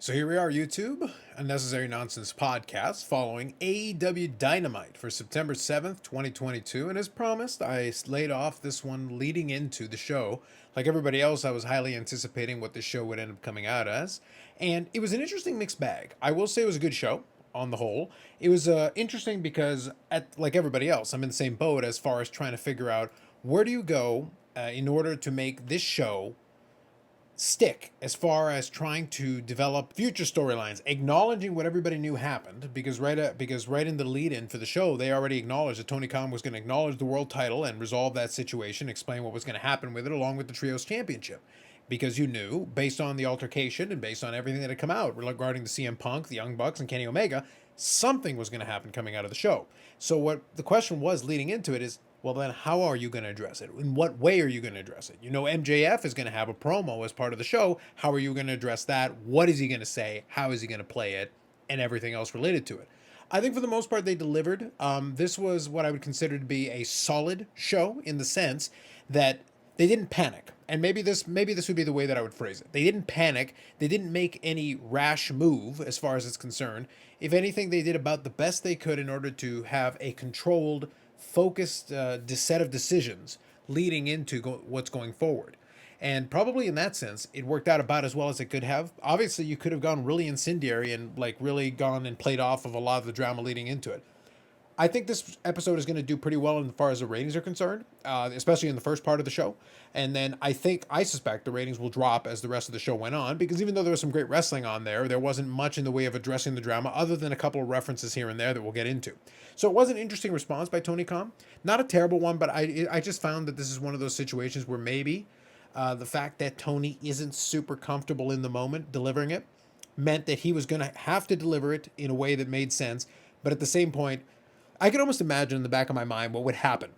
So here we are, YouTube, Unnecessary Nonsense podcast following AEW Dynamite for September 7th, 2022. And as promised, I laid off this one leading into the show. Like everybody else, I was highly anticipating what the show would end up coming out as. And it was an interesting mixed bag. I will say it was a good show on the whole. It was interesting because, like everybody else, I'm in the same boat as far as trying to figure out where do you go in order to make this show stick as far as trying to develop future storylines, acknowledging what everybody knew happened. Because right in the lead in for the show, they already acknowledged that Tony Khan was going to acknowledge the world title and resolve that situation, explain what was going to happen with it, along with the trios championship. Because you knew, based on the altercation and based on everything that had come out regarding the CM Punk, the Young Bucks, and Kenny Omega, something was going to happen coming out of the show. So what the question was leading into it is, well, then how are you going to address it? In what way are you going to address it? You know, MJF is going to have a promo as part of the show. How are you going to address that? What is he going to say? How is he going to play it? And everything else related to it. I think for the most part they delivered. This was what I would consider to be a solid show in the sense that they didn't panic. And maybe this would be the way that I would phrase it. They didn't panic. They didn't make any rash move as far as it's concerned. If anything, they did about the best they could in order to have a controlled, focused set of decisions leading into what's going forward. And probably in that sense, it worked out about as well as it could have. Obviously, you could have gone really incendiary and like really gone and played off of a lot of the drama leading into it. I think this episode is going to do pretty well as far as the ratings are concerned, especially in the first part of the show. And then I suspect the ratings will drop as the rest of the show went on, because even though there was some great wrestling on there wasn't much in the way of addressing the drama other than a couple of references here and there that we'll get into. So it was an interesting response by Tony Khan. Not a terrible one, but I just found that this is one of those situations where maybe the fact that Tony isn't super comfortable in the moment delivering it meant that he was going to have to deliver it in a way that made sense. But at the same point, I could almost imagine in the back of my mind what would happen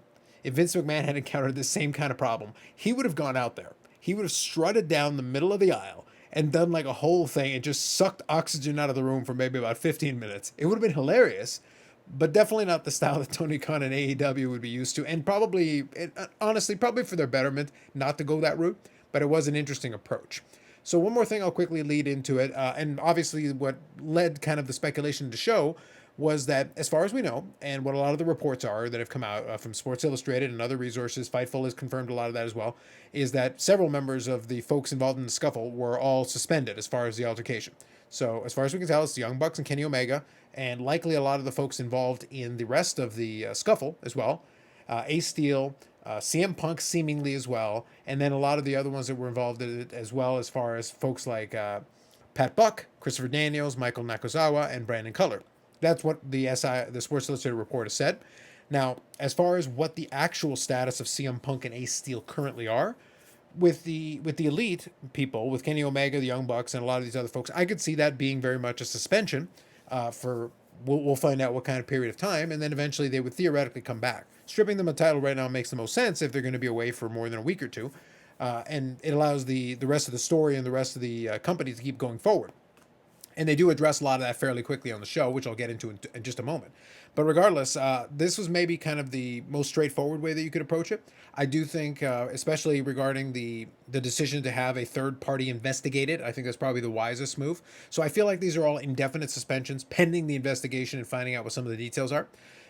if Vince McMahon had encountered this same kind of problem. He would have gone out there. He would have strutted down the middle of the aisle and done like a whole thing and just sucked oxygen out of the room for maybe about 15 minutes. It would have been hilarious, but definitely not the style that Tony Khan and AEW would be used to. And honestly, probably for their betterment not to go that route, but it was an interesting approach. So one more thing I'll quickly lead into it. And obviously what led kind of the speculation to show was that, as far as we know, and what a lot of the reports are that have come out from Sports Illustrated and other resources, Fightful has confirmed a lot of that as well, is that several members of the folks involved in the scuffle were all suspended as far as the altercation. So, as far as we can tell, it's the Young Bucks and Kenny Omega, and likely a lot of the folks involved in the rest of the scuffle as well. Ace Steel, CM Punk seemingly as well, and then a lot of the other ones that were involved in it as well, as far as folks like Pat Buck, Christopher Daniels, Michael Nakazawa, and Brandon Cutler. That's what the Sports Illustrated report has said. Now, as far as what the actual status of CM Punk and Ace Steel currently are, with the elite people, with Kenny Omega, the Young Bucks, and a lot of these other folks, I could see that being very much a suspension for we'll find out what kind of period of time, and then eventually they would theoretically come back. Stripping them a title right now makes the most sense if they're going to be away for more than a week or two, and it allows the rest of the story and the rest of the company to keep going forward. And they do address a lot of that fairly quickly on the show, which I'll get into in just a moment. But regardless, this was maybe kind of the most straightforward way that you could approach it. I do think, especially regarding the decision to have a third party investigate it, I think that's probably the wisest move. So I feel like these are all indefinite suspensions pending the investigation and finding out what some of the details are.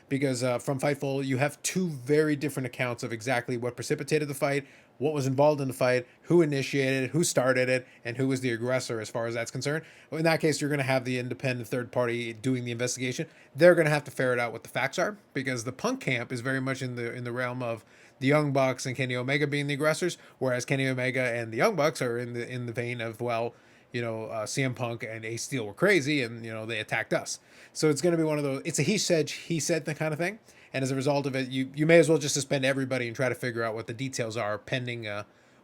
Because from Fightful, you have two very different accounts of exactly what precipitated the fight, what was involved in the fight, who initiated it, who started it, and who was the aggressor as far as that's concerned. In that case, you're going to have the independent third party doing the investigation. They're going to have to ferret out what the facts are, because the Punk camp is very much in the realm of the Young Bucks and Kenny Omega being the aggressors, whereas Kenny Omega and the Young Bucks are in the vein of, well, CM Punk and Ace Steel were crazy and, they attacked us. So it's going to be one of those, it's a he said kind of thing. And as a result of it, you may as well just suspend everybody and try to figure out what the details are pending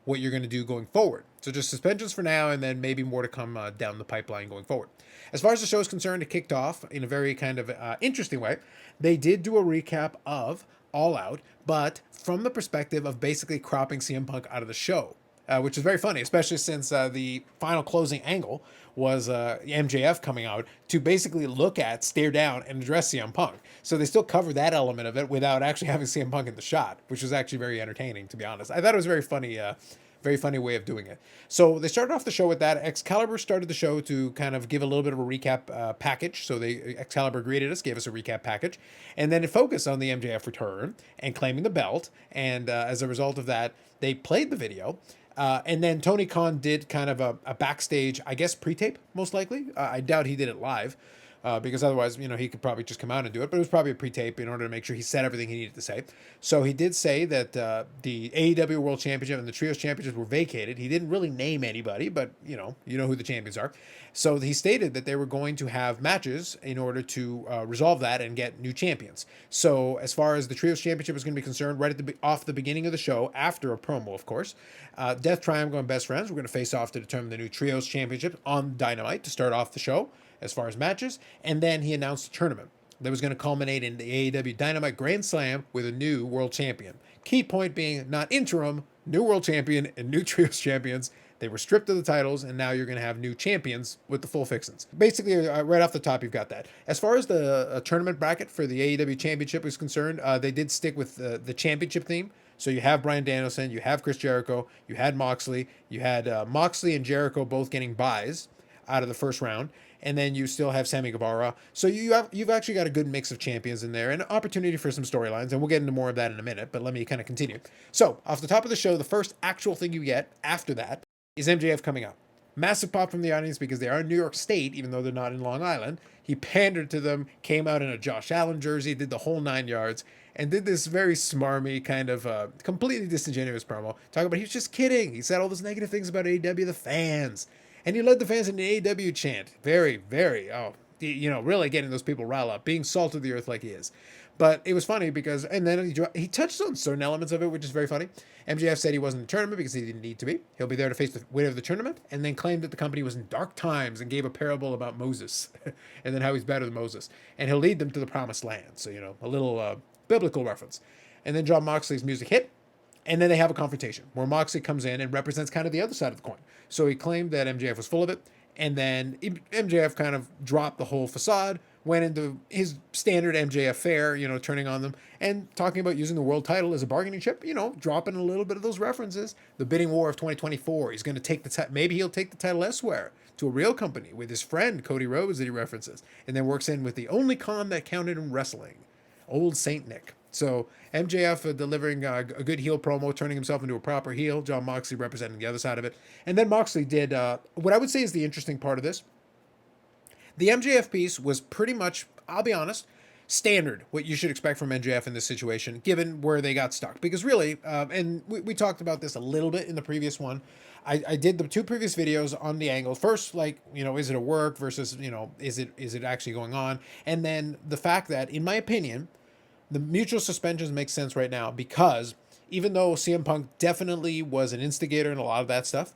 what you're going to do going forward. So just suspensions for now, and then maybe more to come down the pipeline going forward. As far as the show is concerned, it kicked off in a very kind of interesting way. They did do a recap of All Out, but from the perspective of basically cropping CM Punk out of the show. Which is very funny, especially since the final closing angle was MJF coming out to basically stare down, and address CM Punk. So they still cover that element of it without actually having CM Punk in the shot, which was actually very entertaining, to be honest. I thought it was very Very funny way of doing it. So they started off the show with that. Excalibur started the show to kind of give a little bit of a recap package. So Excalibur greeted us, gave us a recap package, and then it focused on the MJF return and claiming the belt. And as a result of that, they played the video. And then Tony Khan did kind of a backstage, I guess, pre-tape, most likely. I doubt he did it live. Because otherwise, he could probably just come out and do it. But it was probably a pre-tape in order to make sure he said everything he needed to say. So he did say that the AEW World Championship and the Trios Championships were vacated. He didn't really name anybody, but you know who the champions are. So he stated that they were going to have matches in order to resolve that and get new champions. So as far as the Trios Championship is going to be concerned, right at off the beginning of the show, after a promo, of course, Death Triangle and Best Friends were going to face off to determine the new Trios Championship on Dynamite to start off the show as far as matches, and then he announced a tournament that was going to culminate in the AEW Dynamite Grand Slam with a new world champion. Key point being not interim, new world champion and new trios champions. They were stripped of the titles, and now you're going to have new champions with the full fixins. Basically, right off the top, you've got that. As far as the tournament bracket for the AEW Championship is concerned, they did stick with the championship theme. So you have Bryan Danielson, you have Chris Jericho, you had Moxley, you had Moxley and Jericho both getting buys out of the first round. And then you still have Sammy Guevara. So you've actually got a good mix of champions in there and an opportunity for some storylines. And we'll get into more of that in a minute, but let me kind of continue. So off the top of the show, the first actual thing you get after that is MJF coming out. Massive pop from the audience because they are in New York State, even though they're not in Long Island. He pandered to them, came out in a Josh Allen jersey, did the whole 9 yards, and did this very smarmy kind of completely disingenuous promo. Talking about he was just kidding. He said all those negative things about AEW, the fans. And he led the fans in the AEW chant. Very, very, really getting those people riled up, being salt of the earth like he is. But it was funny because, and then he touched on certain elements of it, which is very funny. MJF said he wasn't in the tournament because he didn't need to be. He'll be there to face the winner of the tournament, and then claimed that the company was in dark times and gave a parable about Moses and then how he's better than Moses. And he'll lead them to the promised land. So, a little biblical reference. And then Jon Moxley's music hit. And then they have a confrontation where Moxley comes in and represents kind of the other side of the coin. So he claimed that MJF was full of it. And then MJF kind of dropped the whole facade, went into his standard MJF fare, turning on them and talking about using the world title as a bargaining chip, dropping a little bit of those references. The bidding war of 2024. He's going to take maybe he'll take the title elsewhere to a real company with his friend Cody Rhodes that he references. And then works in with the only con that counted in wrestling, old Saint Nick. So MJF delivering a good heel promo, turning himself into a proper heel. Jon Moxley representing the other side of it. And then Moxley did what I would say is the interesting part of this. The MJF piece was pretty much, I'll be honest, standard, what you should expect from MJF in this situation, given where they got stuck. Because really, and we talked about this a little bit in the previous one, I did the two previous videos on the angle. First, is it a work versus, is it actually going on? And then the fact that, in my opinion, the mutual suspensions make sense right now because even though CM Punk definitely was an instigator in a lot of that stuff,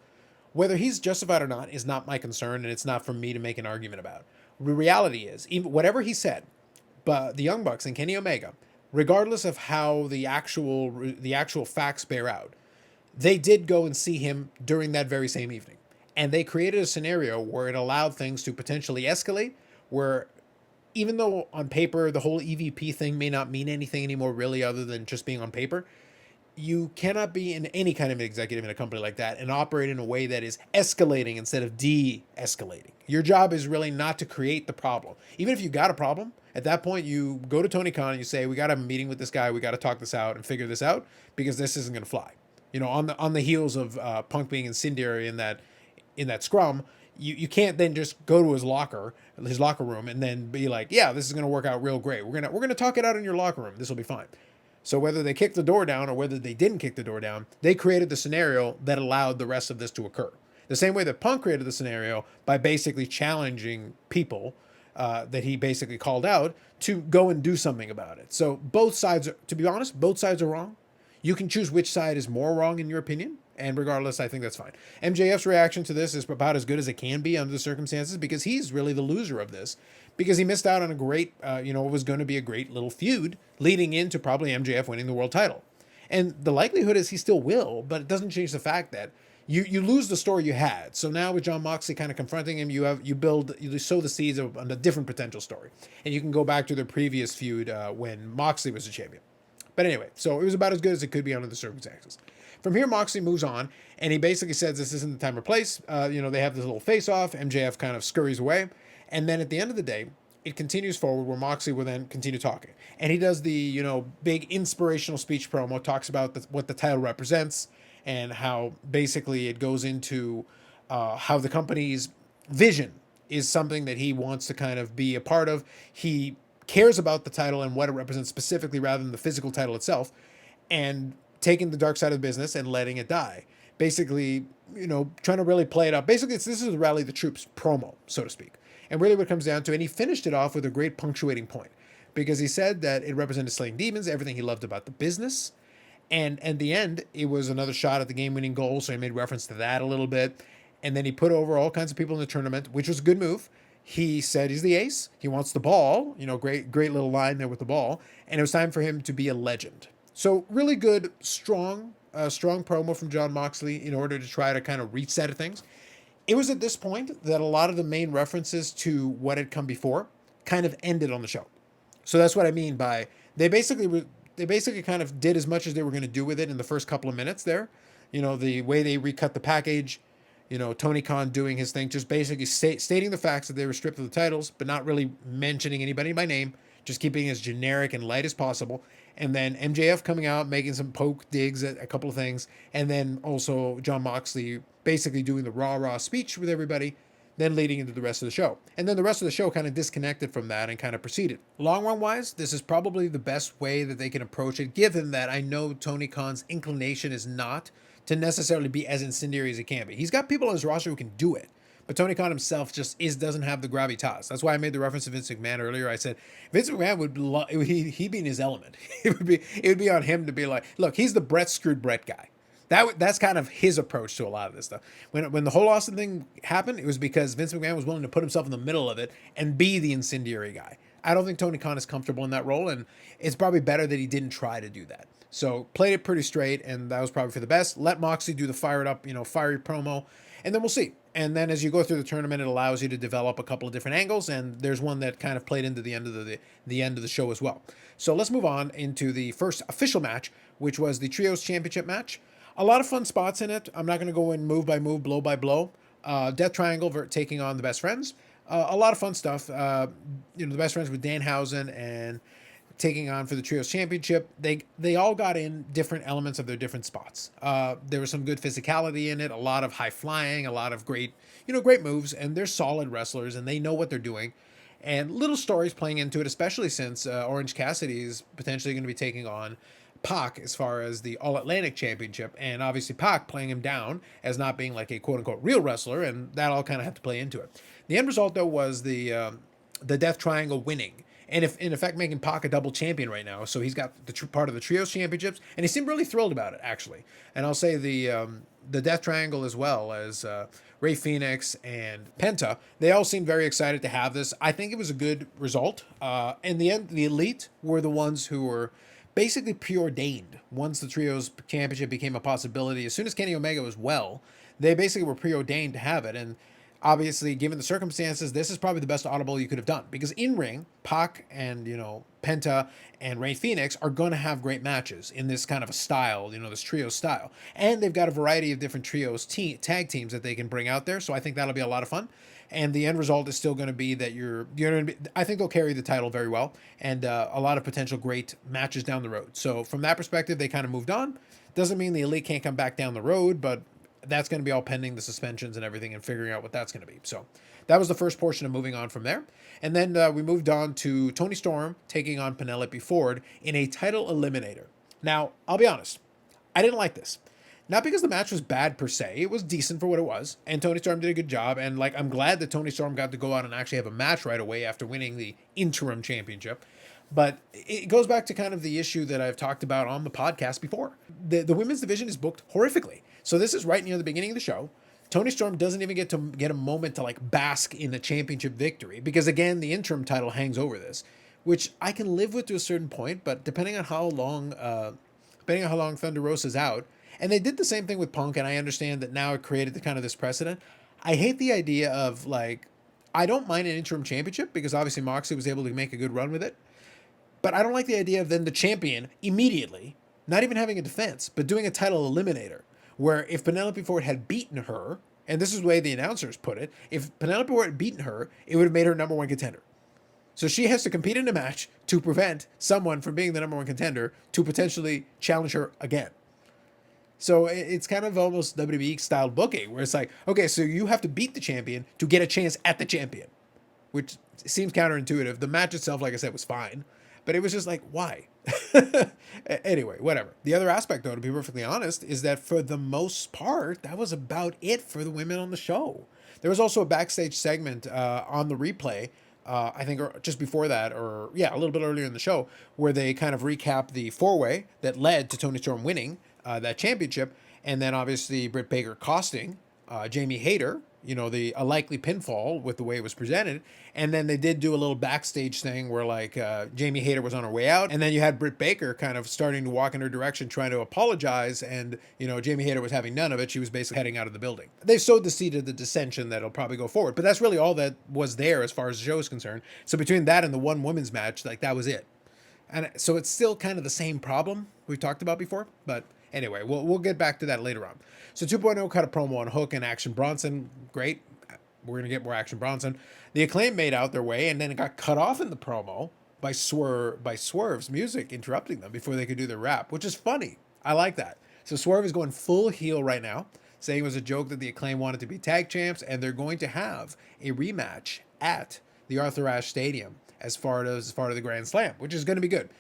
whether he's justified or not is not my concern, and it's not for me to make an argument about. The reality is, even whatever he said, but the Young Bucks and Kenny Omega, regardless of how the actual facts bear out, they did go and see him during that very same evening. And they created a scenario where it allowed things to potentially escalate, where even though on paper the whole EVP thing may not mean anything anymore really other than just being on paper, you cannot be in any kind of executive in a company like that and operate in a way that is escalating instead of de-escalating. Your job is really not to create the problem. Even if you got a problem, at that point you go to Tony Khan and you say, we got to have a meeting with this guy, we got to talk this out and figure this out because this isn't going to fly. On the heels of Punk being incendiary in that scrum, you can't then just go to his locker room and then be like, yeah, this is going to work out real great. We're going to talk it out in your locker room. This will be fine. So whether they kicked the door down or whether they didn't kick the door down, they created the scenario that allowed the rest of this to occur. The same way that Punk created the scenario by basically challenging people that he basically called out to go and do something about it. So both sides, to be honest, both sides are wrong. You can choose which side is more wrong in your opinion. And regardless, I think that's fine. MJF's reaction to this is about as good as it can be under the circumstances because he's really the loser of this because he missed out on a great, it was going to be a great little feud leading into probably MJF winning the world title. And the likelihood is he still will, but it doesn't change the fact that you lose the story you had. So now with Jon Moxley kind of confronting him, you sow the seeds of a different potential story. And you can go back to the previous feud when Moxley was the champion. But anyway, so it was about as good as it could be under the circumstances. from here, Moxley moves on, and he basically says this isn't the time or place. They have this little face-off. MJF kind of scurries away. And then at the end of the day, it continues forward where Moxley will then continue talking. And he does the, big inspirational speech promo, talks about what the title represents and how basically it goes into how the company's vision is something that he wants to kind of be a part of. He cares about the title and what it represents specifically rather than the physical title itself, and taking the dark side of the business and letting it die. Basically, trying to really play it up. Basically, this is the Rally the Troops promo, so to speak. And really what it comes down to, and he finished it off with a great punctuating point, because he said that it represented slaying demons, everything he loved about the business. And at the end, it was another shot at the game-winning goal, so he made reference to that a little bit. And then he put over all kinds of people in the tournament, which was a good move. He said he's the ace. He wants the ball. Great little line there with the ball. And it was time for him to be a legend. So really good, strong promo from Jon Moxley in order to try to kind of reset things. It was at this point that a lot of the main references to what had come before kind of ended on the show. So that's what I mean by they basically kind of did as much as they were going to do with it in the first couple of minutes there. The way they recut the package, Tony Khan doing his thing, just basically stating the facts that they were stripped of the titles, but not really mentioning anybody by name, just keeping it as generic and light as possible. And then MJF coming out, making some poke digs at a couple of things. And then also Jon Moxley basically doing the rah-rah speech with everybody, then leading into the rest of the show. And then the rest of the show kind of disconnected from that and kind of proceeded. Long run-wise, this is probably the best way that they can approach it, given that I know Tony Khan's inclination is not to necessarily be as incendiary as he can be. He's got people on his roster who can do it. But Tony Khan himself just doesn't have the gravitas. That's why I made the reference to Vince McMahon earlier. I said Vince McMahon he'd be in his element. It would be on him to be like, look, he's the Brett screwed Brett guy. That's kind of his approach to a lot of this stuff. When the whole Austin thing happened, it was because Vince McMahon was willing to put himself in the middle of it and be the incendiary guy. I don't think Tony Khan is comfortable in that role, and it's probably better that he didn't try to do that. So played it pretty straight, and that was probably for the best. Let Moxley do the fired up, fiery promo, and then we'll see. And then as you go through the tournament, it allows you to develop a couple of different angles, and there's one that kind of played into the end of the end of the show as well. So let's move on into the first official match, which was the Trios Championship match. A lot of fun spots in it. I'm not going to go in move by move, blow by blow. Death Triangle taking on the Best Friends. A lot of fun stuff. The Best Friends with Danhausen and taking on for the Trios Championship. They all got in different elements of their different spots. There was some good physicality in it, a lot of high flying, a lot of great moves, and they're solid wrestlers and they know what they're doing. And little stories playing into it, especially since Orange Cassidy is potentially going to be taking on Pac as far as the All Atlantic Championship, and obviously Pac playing him down as not being like a quote-unquote real wrestler, and that all kind of had to play into it. The end result, though, was the Death Triangle winning, and if in effect making Pac a double champion right now. So he's got the part of the Trios Championships, and he seemed really thrilled about it, actually. And I'll say the Death Triangle as well as Rey Fenix and Penta, they all seemed very excited to have this. I think it was a good result. In the end, the Elite were the ones who were basically preordained. Once the Trios Championship became a possibility, as soon as Kenny Omega was well, they basically were preordained to have it. And obviously, given the circumstances, this is probably the best audible you could have done. Because in ring, Pac and, Penta and Rey Fenix are going to have great matches in this kind of a style, this trio style. And they've got a variety of different trios tag teams that they can bring out there. So I think that'll be a lot of fun. And the end result is still going to be that you're going to be, I think they'll carry the title very well, and a lot of potential great matches down the road. So from that perspective, they kind of moved on. Doesn't mean the Elite can't come back down the road, but that's going to be all pending the suspensions and everything and figuring out what that's going to be. So that was the first portion of moving on from there. And then we moved on to Toni Storm taking on Penelope Ford in a title eliminator. Now, I'll be honest, I didn't like this. Not because the match was bad per se. It was decent for what it was. And Toni Storm did a good job. And I'm glad that Toni Storm got to go out and actually have a match right away after winning the interim championship. But it goes back to kind of the issue that I've talked about on the podcast before. The women's division is booked horrifically. So this is right near the beginning of the show. Toni Storm doesn't even get a moment to bask in the championship victory. Because again, the interim title hangs over this. Which I can live with to a certain point. But depending on how long Thunder Rosa's out. And they did the same thing with Punk, and I understand that now it created this precedent. I hate the idea of, I don't mind an interim championship, because obviously Moxley was able to make a good run with it. But I don't like the idea of then the champion immediately not even having a defense, but doing a title eliminator, where if Penelope Ford had beaten her, and this is the way the announcers put it, if Penelope Ford had beaten her, it would have made her number one contender. So she has to compete in a match to prevent someone from being the number one contender to potentially challenge her again. So it's kind of almost WWE style booking, where it's like, okay, so you have to beat the champion to get a chance at the champion, which seems counterintuitive. The match itself, like I said, was fine, but it was just like, why? Anyway, whatever. The other aspect, though, to be perfectly honest, is that for the most part, that was about it for the women on the show. There was also a backstage segment on the replay, I think, or just before that, or yeah, a little bit earlier in the show, where they kind of recap the four-way that led to Toni Storm winning that championship, and then obviously Britt Baker costing Jamie Hayter, a likely pinfall with the way it was presented. And then they did do a little backstage thing where like Jamie Hayter was on her way out, and then you had Britt Baker kind of starting to walk in her direction, trying to apologize, and Jamie Hayter was having none of it. She was basically heading out of the building. They sowed the seed of the dissension that'll probably go forward, but that's really all that was there as far as the show is concerned. So between that and the one women's match, like that was it. And so it's still kind of the same problem we've talked about before, but anyway, we'll get back to that later on. So 2.0 cut a promo on Hook and Action Bronson. Great. We're going to get more Action Bronson. The Acclaim made out their way, and then it got cut off in the promo by Swerve's music interrupting them before they could do their rap, which is funny. I like that. So Swerve is going full heel right now, saying it was a joke that the Acclaim wanted to be tag champs, and they're going to have a rematch at the Arthur Ashe Stadium as far as the Grand Slam, which is going to be good.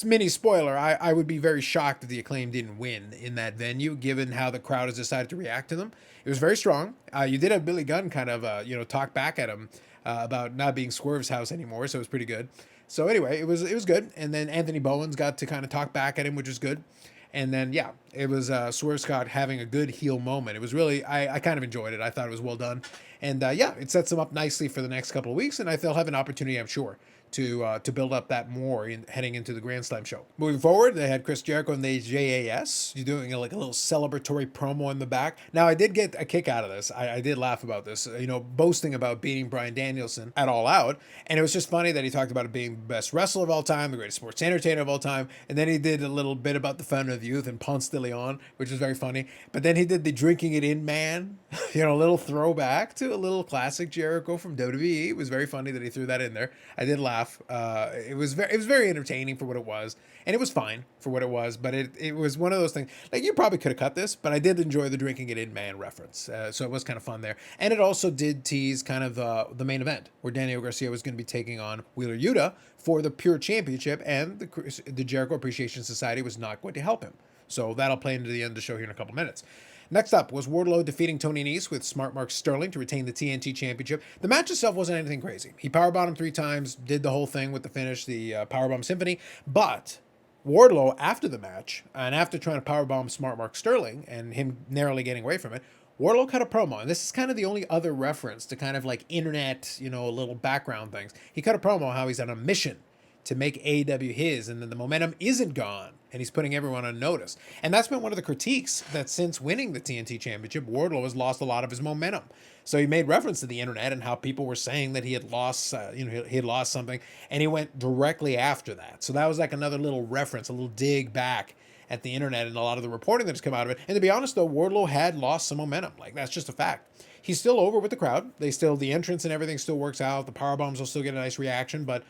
Mini spoiler, I would be very shocked if the Acclaim didn't win in that venue, given how the crowd has decided to react to them. It was very strong. You did have Billy Gunn kind of, talk back at him about not being Swerve's house anymore, so it was pretty good. So anyway, it was good. And then Anthony Bowens got to kind of talk back at him, which was good. And then, yeah, it was Swerve Scott having a good heel moment. It was really, I kind of enjoyed it. I thought it was well done. And, it sets them up nicely for the next couple of weeks. And they'll have an opportunity, I'm sure, to build up that more heading into the Grand Slam show. Moving forward, they had Chris Jericho and the JAS. You're doing like a little celebratory promo in the back. Now, I did get a kick out of this. I did laugh about this, boasting about beating Bryan Danielson at All Out. And it was just funny that he talked about it being the best wrestler of all time, the greatest sports entertainer of all time. And then he did a little bit about the fountain of youth and Ponce de Leon, which was very funny. But then he did the drinking it in man, a little throwback to a little classic Jericho from WWE. It was very funny that he threw that in there. I did laugh. It was very entertaining for what it was, and it was fine for what it was. But it was one of those things. Like, you probably could have cut this, but I did enjoy the drinking it in man reference, so it was kind of fun there. And it also did tease kind of the main event where Daniel Garcia was going to be taking on Wheeler Yuta for the Pure Championship, and the Jericho Appreciation Society was not going to help him. So that'll play into the end of the show here in a couple minutes. Next up was Wardlow defeating Tony Nese with Smart Mark Sterling to retain the TNT Championship. The match itself wasn't anything crazy. He powerbombed him 3 times, did the whole thing with the finish, the Powerbomb Symphony. But Wardlow, after the match, and after trying to powerbomb Smart Mark Sterling and him narrowly getting away from it, Wardlow cut a promo. And this is kind of the only other reference to kind of like internet, little background things. He cut a promo how he's on a mission to make AEW his, and then the momentum isn't gone, and he's putting everyone on notice. And that's been one of the critiques, that since winning the TNT Championship, Wardlow has lost a lot of his momentum. So he made reference to the internet and how people were saying that he had lost, he had lost something, and he went directly after that. So that was like another little reference, a little dig back at the internet and a lot of the reporting that's come out of it. And to be honest, though, Wardlow had lost some momentum. Like, that's just a fact. He's still over with the crowd. The entrance and everything still works out. The powerbombs will still get a nice reaction, but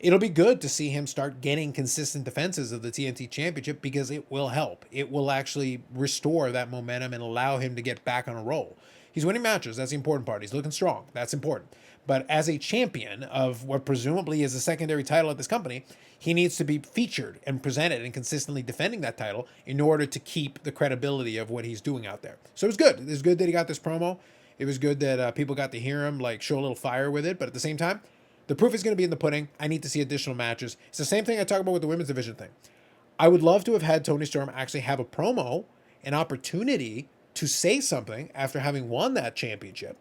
it'll be good to see him start getting consistent defenses of the TNT Championship, because it will help. It will actually restore that momentum and allow him to get back on a roll. He's winning matches. That's the important part. He's looking strong. That's important. But as a champion of what presumably is a secondary title at this company, he needs to be featured and presented and consistently defending that title in order to keep the credibility of what he's doing out there. So it was good. It was good that he got this promo. It was good that people got to hear him show a little fire with it. But at the same time, the proof is going to be in the pudding. I need to see additional matches. It's the same thing I talk about with the women's division thing. I would love to have had Toni Storm actually have a promo, an opportunity to say something after having won that championship.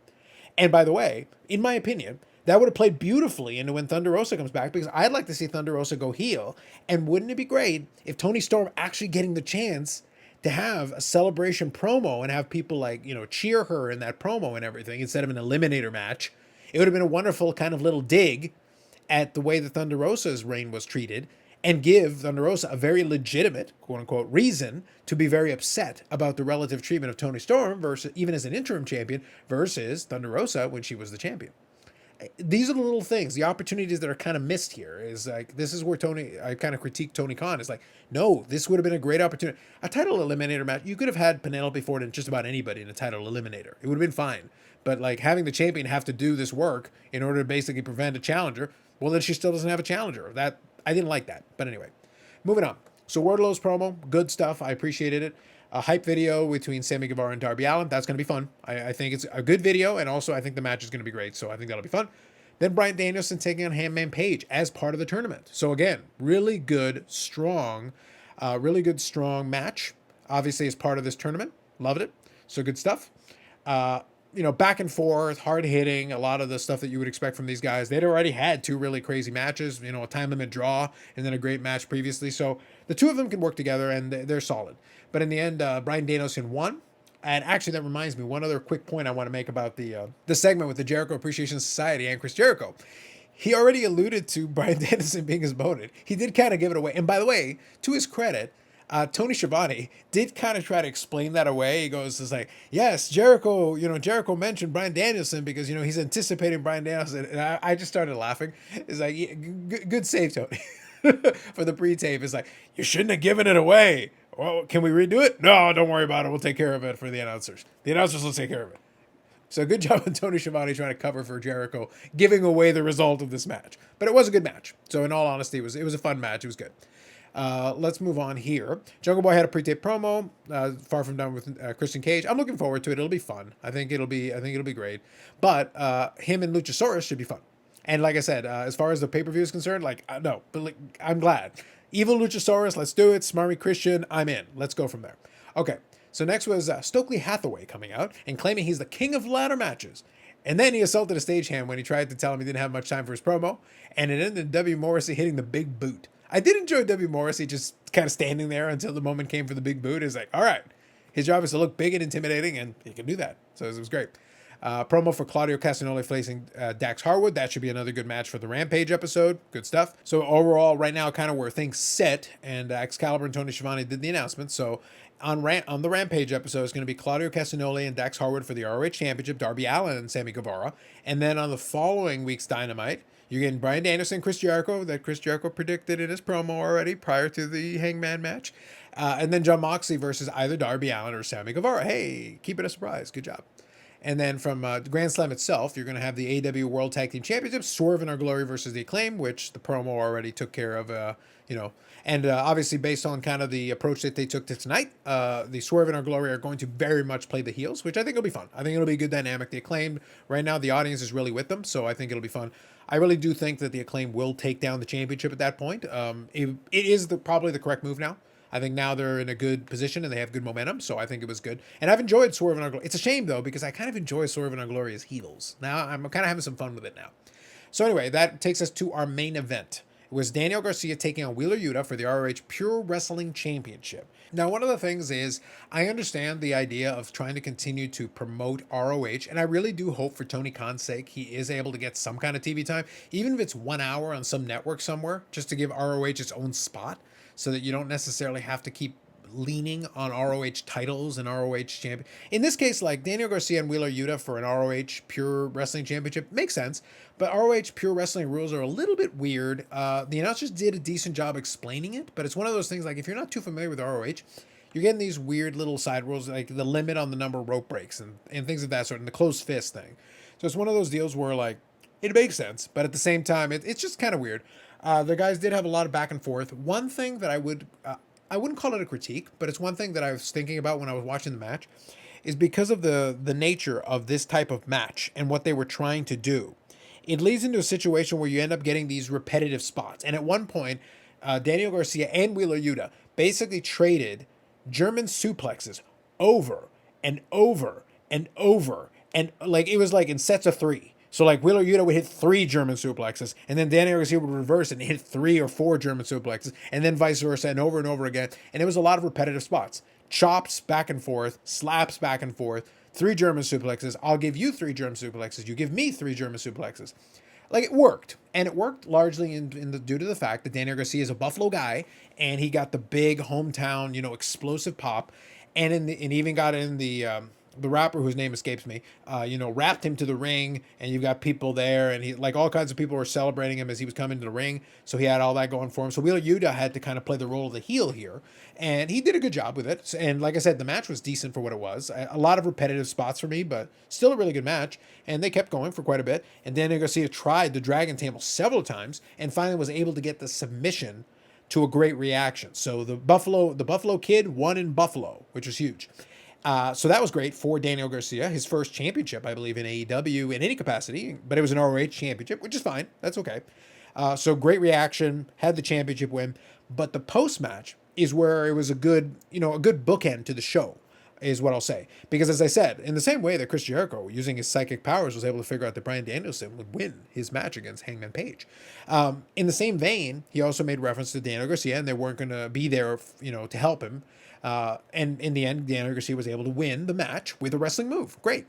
And by the way, in my opinion, that would have played beautifully into when Thunder Rosa comes back, because I'd like to see Thunder Rosa go heel. And wouldn't it be great if Toni Storm actually getting the chance to have a celebration promo and have people cheer her in that promo and everything instead of an eliminator match? It would have been a wonderful kind of little dig at the way the Thunder Rosa's reign was treated, and give Thunder Rosa a very legitimate, quote unquote, reason to be very upset about the relative treatment of Toni Storm versus even as an interim champion versus Thunder Rosa when she was the champion. These are the little things, the opportunities that are kind of missed here. Is like, this is where I kind of critique Tony Khan. Is like, no, this would have been a great opportunity. A title eliminator match, you could have had Penelope Ford and just about anybody in a title eliminator. It would have been fine. But like having the champion have to do this work in order to basically prevent a challenger, well, then she still doesn't have a challenger. That I didn't like that. But anyway, moving on. So Wardlow's promo, good stuff. I appreciated it. A hype video between Sammy Guevara and Darby Allin. That's going to be fun. I think it's a good video, and also I think the match is going to be great, so I think that'll be fun. Then Bryan Danielson taking on Hangman Page as part of the tournament. So again, really good, strong match. Obviously, as part of this tournament, loved it. So good stuff. Back and forth, hard hitting, a lot of the stuff that you would expect from these guys. They'd already had two really crazy matches, a time limit draw, and then a great match previously. So the two of them can work together, and they're solid. But in the end, Bryan Danielson won. And actually, that reminds me, one other quick point I want to make about the segment with the Jericho Appreciation Society and Chris Jericho. He already alluded to Bryan Danielson being his opponent. He did kind of give it away. And by the way, to his credit, Tony Schiavone did kind of try to explain that away. He goes, it's like, yes, Jericho mentioned Bryan Danielson because, he's anticipating Bryan Danielson. And I just started laughing. It's like, yeah, good save, Tony. For the pre-tape, it's like, you shouldn't have given it away. Well, can we redo it? No, don't worry about it. We'll take care of it for the announcers. The announcers will take care of it. So good job on Tony Schiavone trying to cover for Jericho, giving away the result of this match. But it was a good match. So in all honesty, it was a fun match. It was good. Let's move on here. Jungle Boy had a pre-tape promo. Far from done with Christian Cage. I'm looking forward to it. It'll be fun. I think it'll be great. But him and Luchasaurus should be fun. And like I said, as far as the pay-per-view is concerned, no, but I'm glad. Evil Luchasaurus, let's do it. Smarmy Christian, I'm in. Let's go from there. Okay, so next was Stokely Hathaway coming out and claiming he's the king of ladder matches. And then he assaulted a stagehand when he tried to tell him he didn't have much time for his promo. And it ended in W. Morrissey hitting the big boot. I did enjoy W. Morrissey just kind of standing there until the moment came for the big boot. It's like, all right, his job is to look big and intimidating, and he can do that. So it was great. Promo for Claudio Castagnoli facing Dax Harwood. That should be another good match for the Rampage episode. Good stuff. So overall, right now, kind of where things sit, and Excalibur and Tony Schiavone did the announcement. So on the Rampage episode, it's going to be Claudio Castagnoli and Dax Harwood for the ROH Championship, Darby Allin and Sammy Guevara. And then on the following week's Dynamite, you're getting Bryan Danielson, Chris Jericho, that Chris Jericho predicted in his promo already prior to the Hangman match. And then Jon Moxley versus either Darby Allin or Sammy Guevara. Hey, keep it a surprise. Good job. And then from the Grand Slam itself, you're going to have the AEW World Tag Team Championships, Swerve and Our Glory versus The Acclaim, which the promo already took care of, And obviously, based on kind of the approach that they took to tonight, the Swerve and Our Glory are going to very much play the heels, which I think will be fun. I think it'll be a good dynamic. The Acclaim, right now, the audience is really with them, so I think it'll be fun. I really do think that the Acclaim will take down the championship at that point. It is probably the correct move now. I think now they're in a good position and they have good momentum, so I think it was good. And I've enjoyed Swerve and Our Glory. It's a shame, though, because I kind of enjoy Swerve and Our Glory as heels. Now I'm kind of having some fun with it now. So anyway, that takes us to our main event. It was Daniel Garcia taking on Wheeler Yuta for the ROH Pure Wrestling Championship. Now, one of the things is, I understand the idea of trying to continue to promote ROH, and I really do hope for Tony Khan's sake he is able to get some kind of TV time, even if it's 1 hour on some network somewhere, just to give ROH its own spot, so that you don't necessarily have to keep leaning on ROH titles and ROH champion. In this case, like Daniel Garcia and Wheeler Yuta for an ROH Pure Wrestling Championship makes sense, but ROH Pure Wrestling rules are a little bit weird. The announcers did a decent job explaining it, but it's one of those things like if you're not too familiar with ROH, you're getting these weird little side rules like the limit on the number of rope breaks and things of that sort, and the closed fist thing. So it's one of those deals where like it makes sense, but at the same time, it's just kind of weird. The guys did have a lot of back and forth. One thing that I wouldn't call it a critique, but it's one thing that I was thinking about when I was watching the match, is because of the nature of this type of match and what they were trying to do. It leads into a situation where you end up getting these repetitive spots. And at one point, Daniel Garcia and Wheeler Yuta basically traded German suplexes over and over and over. And like it was like in sets of 3. So like Wheeler Yuta would hit 3 German suplexes, and then Daniel Garcia would reverse and hit 3 or 4 German suplexes, and then vice versa, and over again. And it was a lot of repetitive spots. Chops back and forth, slaps back and forth, 3 German suplexes. I'll give you 3 German suplexes. You give me 3 German suplexes. like it worked, and it worked largely due to the fact that Daniel Garcia is a Buffalo guy, and he got the big hometown, explosive pop, and even got in the rapper whose name escapes me, wrapped him to the ring, and you've got people there, and he like all kinds of people were celebrating him as he was coming to the ring, so he had all that going for him. So Wheeler Yuta had to kind of play the role of the heel here, and he did a good job with it. And like I said, the match was decent for what it was. A lot of repetitive spots for me, but still a really good match. And they kept going for quite a bit. And Daniel Garcia tried the Dragon Table several times, and finally was able to get the submission to a great reaction. So the Buffalo Kid won in Buffalo, which was huge. So that was great for Daniel Garcia, his first championship, I believe, in AEW in any capacity, but it was an ROH championship, which is fine. That's okay. So great reaction, had the championship win, but the post match is where it was a good bookend to the show, is what I'll say. Because as I said, in the same way that Chris Jericho, using his psychic powers, was able to figure out that Bryan Danielson would win his match against Hangman Page. In the same vein, he also made reference to Daniel Garcia, and they weren't going to be there, to help him. And in the end, Daniel Garcia was able to win the match with a wrestling move. Great.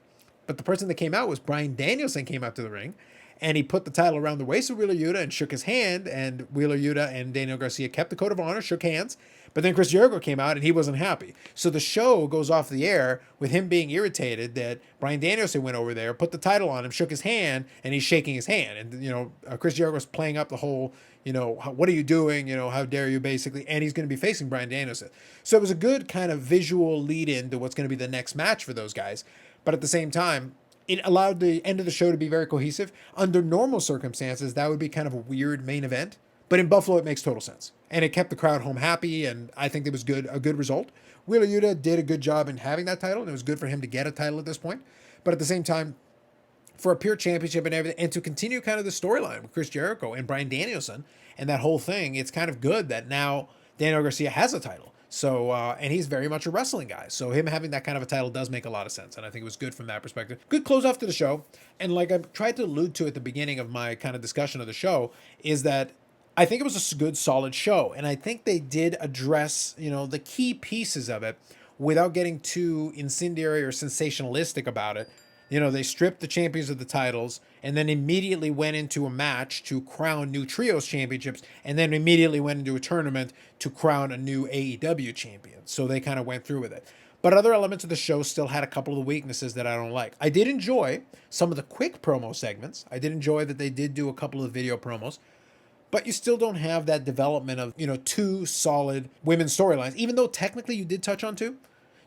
But the person that came out was Bryan Danielson came out to the ring, and he put the title around the waist of Wheeler Yuta and shook his hand, and Wheeler Yuta and Daniel Garcia kept the code of honor, shook hands, but then Chris Jericho came out and he wasn't happy. So the show goes off the air with him being irritated that Bryan Danielson went over there, put the title on him, shook his hand, and he's shaking his hand. And, Chris Jericho's playing up the whole, what are you doing? How dare you, basically. And he's going to be facing Bryan Danielson. So it was a good kind of visual lead in to what's going to be the next match for those guys. But at the same time, it allowed the end of the show to be very cohesive. Under normal circumstances, that would be kind of a weird main event. But in Buffalo, it makes total sense. And it kept the crowd home happy, and I think it was a good result. Wheeler Yuta did a good job in having that title, and it was good for him to get a title at this point. But at the same time, for a pure championship and everything, and to continue kind of the storyline with Chris Jericho and Bryan Danielson and that whole thing, it's kind of good that now Daniel Garcia has a title. So, and he's very much a wrestling guy. So him having that kind of a title does make a lot of sense. And I think it was good from that perspective. Good close off to the show. And like I tried to allude to at the beginning of my kind of discussion of the show, is that I think it was a good, solid show. And I think they did address, the key pieces of it without getting too incendiary or sensationalistic about it. They stripped the champions of the titles and then immediately went into a match to crown new trios championships, and then immediately went into a tournament to crown a new AEW champion. So they kind of went through with it. But other elements of the show still had a couple of the weaknesses that I don't like. I did enjoy some of the quick promo segments. I did enjoy that they did do a couple of video promos. But you still don't have that development of, two solid women's storylines, even though technically you did touch on two.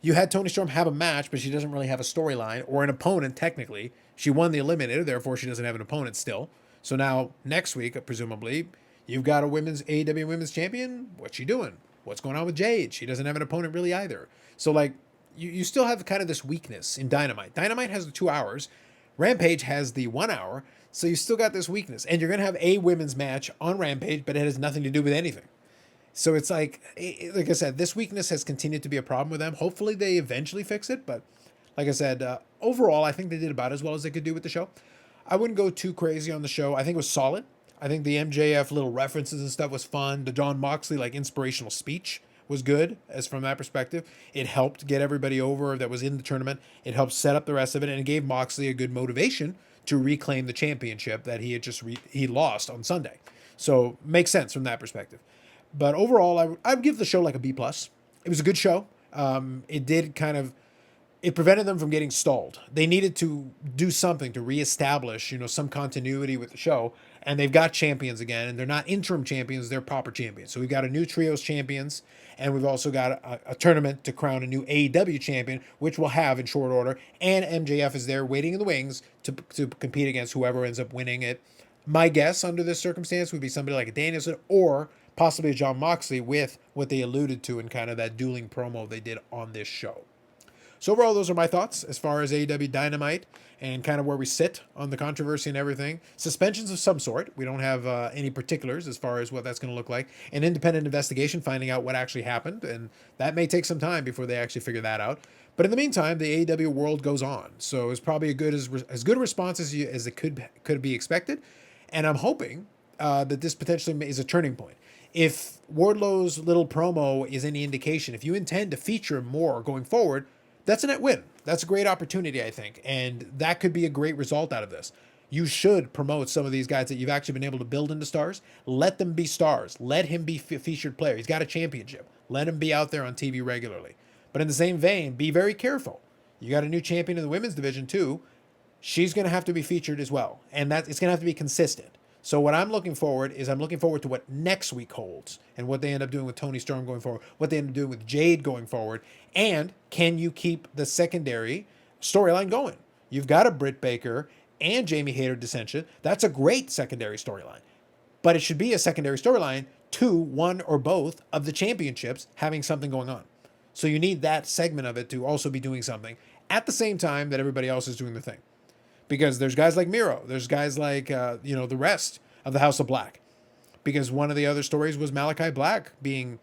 You had Toni Storm have a match, but she doesn't really have a storyline or an opponent, technically. She won the Eliminator, therefore she doesn't have an opponent still. So now, next week, presumably, you've got a AEW Women's Champion. What's she doing? What's going on with Jade? She doesn't have an opponent really either. So, you still have kind of this weakness in Dynamite. Dynamite has the 2 hours. Rampage has the 1 hour. So you still got this weakness. And you're going to have a women's match on Rampage, but it has nothing to do with anything. So it's like I said, this weakness has continued to be a problem with them. Hopefully they eventually fix it. But like I said, overall, I think they did about as well as they could do with the show. I wouldn't go too crazy on the show. I think it was solid. I think the MJF little references and stuff was fun. The Jon Moxley inspirational speech was good as from that perspective. It helped get everybody over that was in the tournament. It helped set up the rest of it, and it gave Moxley a good motivation to reclaim the championship that he had he lost on Sunday. So makes sense from that perspective. But overall, I would give the show a B+. It was a good show. It did it prevented them from getting stalled. They needed to do something to reestablish, some continuity with the show. And they've got champions again, and they're not interim champions, they're proper champions. So we've got a new trios champions, and we've also got a tournament to crown a new AEW champion, which we'll have in short order. And MJF is there waiting in the wings to compete against whoever ends up winning it. My guess under this circumstance would be somebody like a Danielson or possibly a Jon Moxley with what they alluded to in kind of that dueling promo they did on this show. So overall, those are my thoughts as far as AEW Dynamite and kind of where we sit on the controversy and everything. Suspensions of some sort. We don't have any particulars as far as what that's going to look like. An independent investigation finding out what actually happened, and that may take some time before they actually figure that out. But in the meantime, the AEW world goes on. So it's probably as good a response as it could be expected. And I'm hoping that this potentially is a turning point. If Wardlow's little promo is any indication, if you intend to feature more going forward, that's a net win. That's a great opportunity, I think. And that could be a great result out of this. You should promote some of these guys that you've actually been able to build into stars. Let them be stars. Let him be featured player. He's got a championship. Let him be out there on TV regularly. But in the same vein, be very careful. You got a new champion in the women's division too. She's going to have to be featured as well. And that it's going to have to be consistent. So what I'm looking forward to what next week holds and what they end up doing with Toni Storm going forward, what they end up doing with Jade going forward, and can you keep the secondary storyline going? You've got a Britt Baker and Jamie Hayter dissension. That's a great secondary storyline. But it should be a secondary storyline to one or both of the championships having something going on. So you need that segment of it to also be doing something at the same time that everybody else is doing their thing. Because there's guys like Miro, there's guys like, the rest of the House of Black. Because one of the other stories was Malachi Black being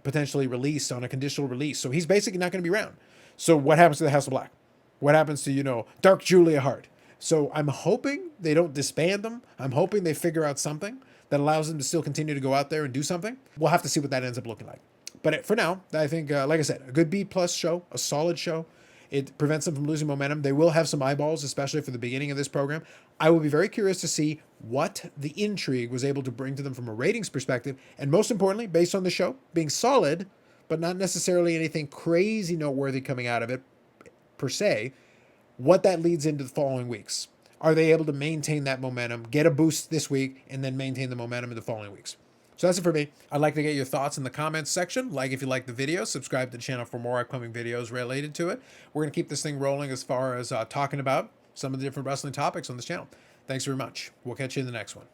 potentially released on a conditional release. So he's basically not going to be around. So what happens to the House of Black? What happens to, Dark Julia Hart? So I'm hoping they don't disband them. I'm hoping they figure out something that allows them to still continue to go out there and do something. We'll have to see what that ends up looking like. But for now, I think, like I said, a good B+ show, a solid show. It prevents them from losing momentum. They will have some eyeballs, especially for the beginning of this program. I will be very curious to see what the intrigue was able to bring to them from a ratings perspective. And most importantly, based on the show being solid, but not necessarily anything crazy noteworthy coming out of it per se, what that leads into the following weeks. Are they able to maintain that momentum, get a boost this week, and then maintain the momentum in the following weeks? So that's it for me. I'd like to get your thoughts in the comments section. Like if you like the video, subscribe to the channel for more upcoming videos related to it. We're going to keep this thing rolling as far as talking about some of the different wrestling topics on this channel. Thanks very much. We'll catch you in the next one.